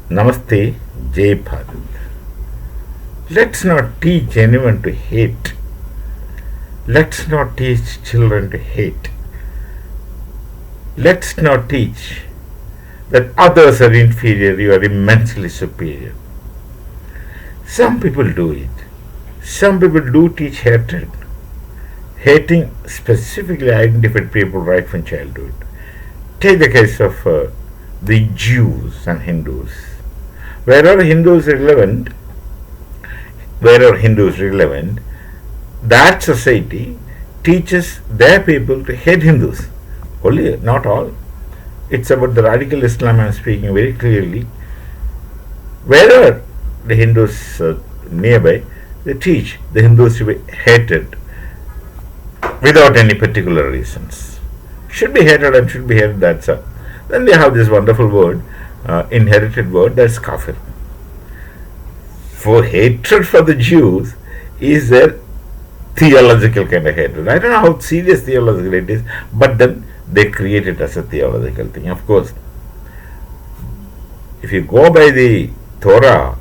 Namaste, Jai Bharat. Let's not teach anyone to hate. Let's not teach children to hate. Let's not teach that others are inferior, you are immensely superior. Some people do it. Some people do teach hatred. Hating specifically identified people right from childhood. Take the case of the Jews and Hindus. Wherever Hindu is relevant, that society teaches their people to hate Hindus. Only, not all. It's about the radical Islam I am speaking very clearly. Wherever the Hindus nearby, they teach the Hindus to be hated without any particular reasons. Should be hated and should be hated, that's all. Then they have this wonderful word, inherited word, that's kafir. For hatred for the Jews is their theological kind of hatred. I don't know how serious theological it is, but then they create it as a theological thing. Of course, if you go by the Torah,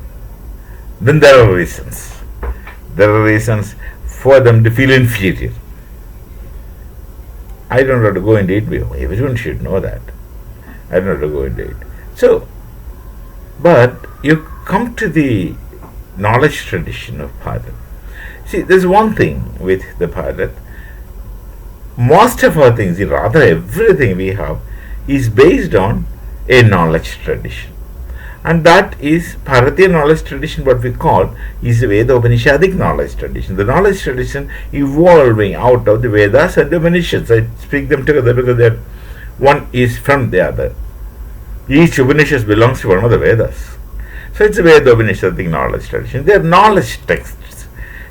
then there are reasons. There are reasons for them to feel inferior. I don't have to go into it, everyone should know that. I don't have to go into it. So, but you come to the knowledge tradition of Bharat. See, there's one thing with the Bharat. Most of our things, rather everything we have, is based on a knowledge tradition. And that is Bharatiya knowledge tradition, what we call is the Veda Upanishadic knowledge tradition. The knowledge tradition evolving out of the Vedas and the Upanishads. I speak them together because one is from the other. Each Upanishad belongs to one of the Vedas. So it's a Veda Upanishadic knowledge tradition. They are knowledge texts.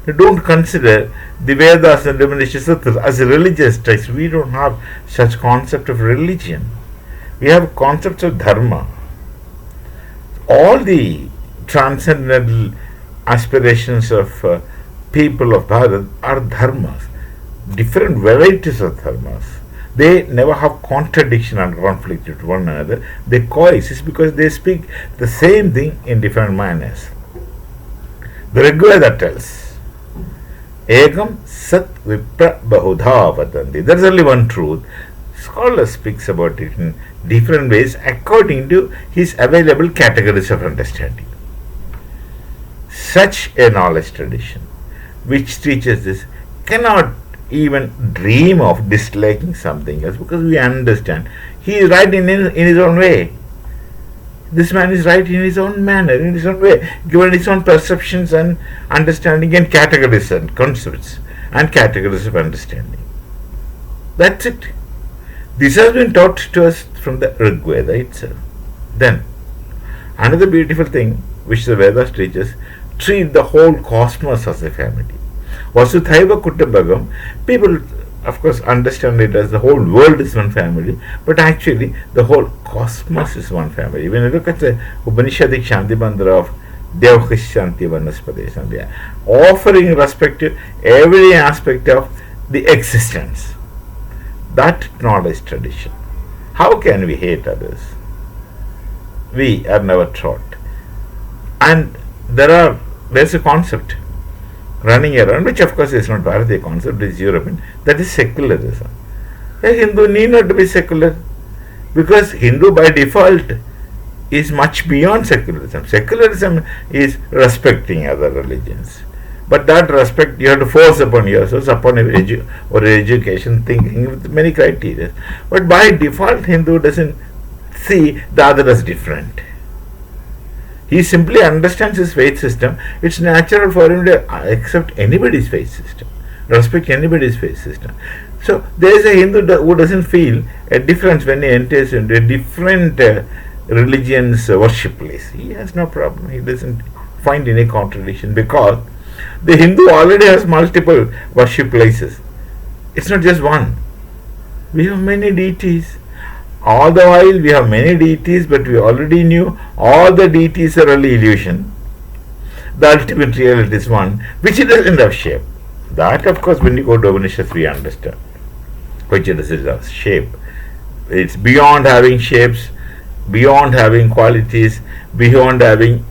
You don't consider the Vedas and the Upanishads as a religious text. We don't have such concept of religion. We have concepts of dharma. All the transcendental aspirations of people of Bharat are dharmas, different varieties of dharmas. They never have contradiction and conflict with one another. They coexist because they speak the same thing in different manners. The Rigveda tells, Ekam Sat Vipra Bahudha Vadanti. There is only one truth. Scholar speaks about it in different ways according to his available categories of understanding. Such a knowledge tradition which teaches this cannot even dream of disliking something else because we understand he is right in his own way. This man is right in his own manner, in his own way, given his own perceptions and understanding and categories and concepts and categories of understanding. That's it. This has been taught to us from the Rigveda itself. Then, another beautiful thing which the Vedas teaches, treat the whole cosmos as a family. Vasudhaiva Kutumbakam, people of course understand it as the whole world is one family, but actually the whole cosmos is one family. When you look at the Upanishadic Shanti Mantra of Devakis Shanti Vanaspati Shanti, offering respect to every aspect of the existence. That knowledge tradition. How can we hate others? We are never taught. And there's a concept running around, which of course is not Bharatiya concept, it is European, that is secularism. A Hindu need not to be secular because Hindu by default is much beyond secularism. Secularism is respecting other religions. But that respect you have to force upon yourselves, upon your education, thinking with many criteria. But by default, Hindu doesn't see the other as different. He simply understands his faith system. It's natural for him to accept anybody's faith system, respect anybody's faith system. So there is a Hindu who doesn't feel a difference when he enters into a different religion's worship place. He has no problem. He doesn't find any contradiction because the Hindu already has multiple worship places. It's not just one. We have many deities. All the while we have many deities, but we already knew all the deities are only illusion. The ultimate reality is one, which it doesn't have shape. That, of course, when you go to Upanishads, we understand. Which it doesn't have shape. It's beyond having shapes. beyond having qualities, beyond having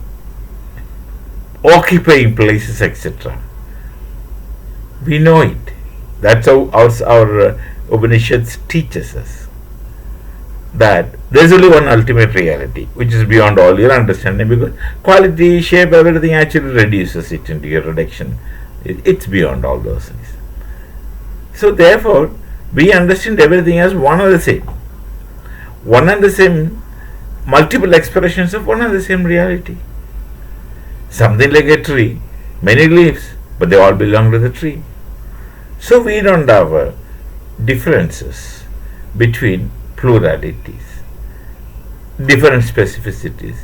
occupying places, etc. We know it. That's how our Upanishads teaches us that there is only one ultimate reality, which is beyond all your understanding, because quality, shape, everything actually reduces it into your reduction. It's beyond all those things. So therefore, we understand everything as one and the same. One and the same, multiple expressions of one and the same reality. Something like a tree, many leaves, but they all belong to the tree. So we don't have differences between pluralities, different specificities.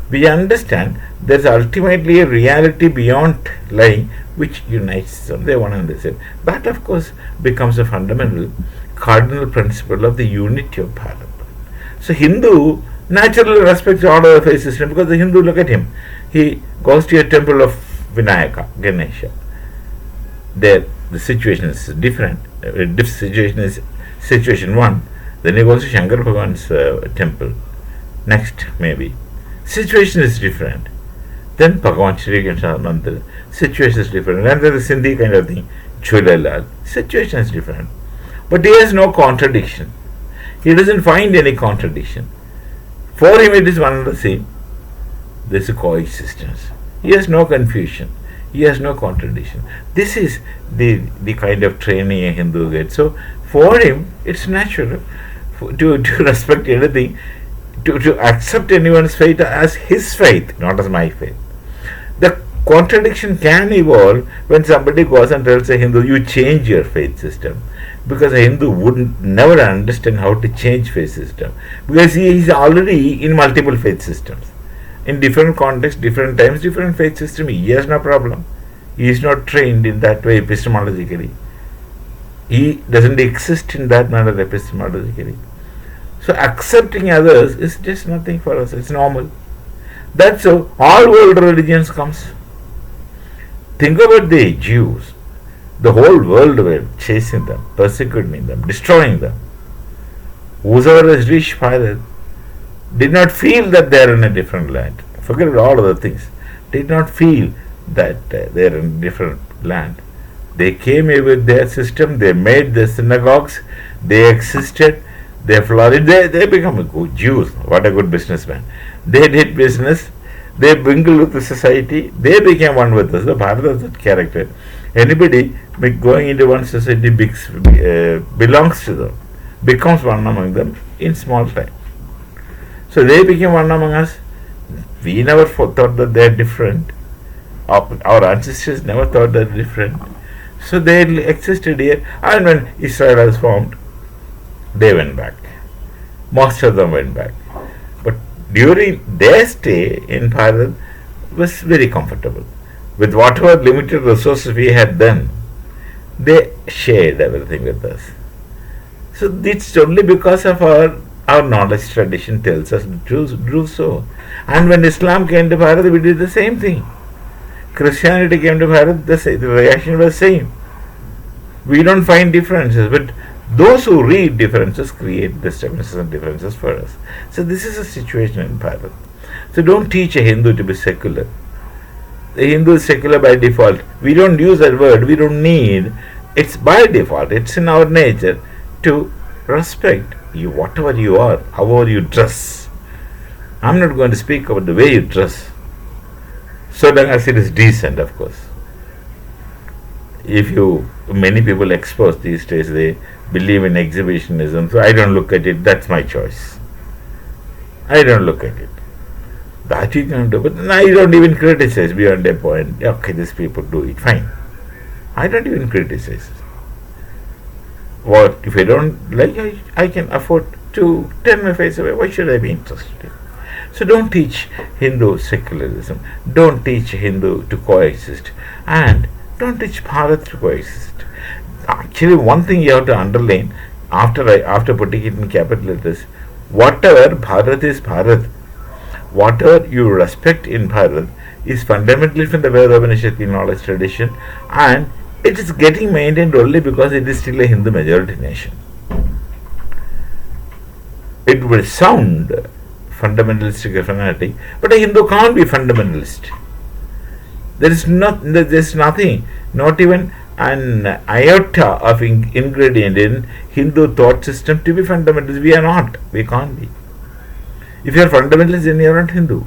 We understand there's ultimately a reality beyond lying which unites them. They one and the same. That, of course, becomes a fundamental cardinal principle of the unity of Bharat. So Hindu naturally respects all of the faith system, because the Hindu, look at him. He goes to a temple of Vinayaka, Ganesha. There the situation is different. Situation is situation one. Then he goes to Shankar Bhagavan's temple. Next, maybe. Situation is different. Then Bhagavan Shri Ganesha Mandir. Situation is different. And then the Sindhi kind of thing. Chulelal. Situation is different. But he has no contradiction. He doesn't find any contradiction. For him it is one and the same. There is a coexistence. He has no confusion. He has no contradiction. This is the kind of training a Hindu gets. So for him it's natural to respect anything, to accept anyone's faith as his faith, not as my faith. The contradiction can evolve when somebody goes and tells a Hindu, you change your faith system. Because a Hindu would never understand how to change faith system, because he is already in multiple faith systems. In different contexts, different times, different faith system, he has no problem. He is not trained in that way epistemologically. He doesn't exist in that manner epistemologically. So accepting others is just nothing for us. It's normal. That's how all world religions comes. Think about the Jews. The whole world were chasing them, persecuting them, destroying them. Whosoever has reached Bharat did not feel that they are in a different land. Forget about all other things. Did not feel that they are in a different land. They came here with their system, they made the synagogues, they existed, they flourished, they become good Jews. What a good businessman. They did business, they mingled with the society, they became one with us. The Bharat has that character. Anybody going into one society belongs to them, becomes one among them in small time. So they became one among us. We never thought that they are different. Our ancestors never thought they are different. So they existed here, and when Israel was formed, they went back. Most of them went back. But during their stay in Bharat was very comfortable. With whatever limited resources we had then, they shared everything with us. So it's only because of our knowledge tradition tells us to do so. And when Islam came to Bharat, we did the same thing. Christianity came to Bharat, the reaction was same. We don't find differences, but those who read differences create disturbances and differences for us. So this is a situation in Bharat. So don't teach a Hindu to be secular. The Hindu is secular by default. We don't use that word. We don't need. It's by default. It's in our nature to respect you, whatever you are, however you dress. I'm not going to speak about the way you dress, so long as it is decent, of course. Many people expose these days, they believe in exhibitionism, so I don't look at it. That's my choice. I don't look at it. That you can do, but I don't even criticize beyond a point. Okay, these people do it, fine. I don't even criticize. What if I don't like? I can afford to turn my face away. Why should I be interested? So don't teach Hindu secularism. Don't teach Hindu to coexist, and don't teach Bharat to coexist. Actually, one thing you have to underline after putting it in capital letters: whatever Bharat is Bharat. Whatever you respect in Bharat is fundamentally from the Veda Upanishad knowledge tradition, and it is getting maintained only because it is still a Hindu majority nation. It will sound fundamentalistic or fanatic, but a Hindu can't be fundamentalist. There's nothing, not even an iota of ingredient in Hindu thought system to be fundamentalist. We are not. We can't be. If you are fundamentalist, then you are not Hindu.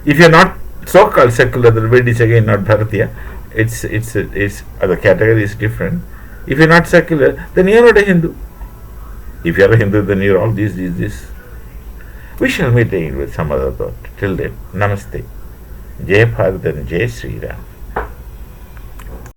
If you are not so-called secular, the word is again not Bharatiya. It's the category is different. If you are not secular, then you are not a Hindu. If you are a Hindu, then you are all this. We shall meet again with some other thought. Till then, Namaste. Jai Bharat and Jai Sri Ram.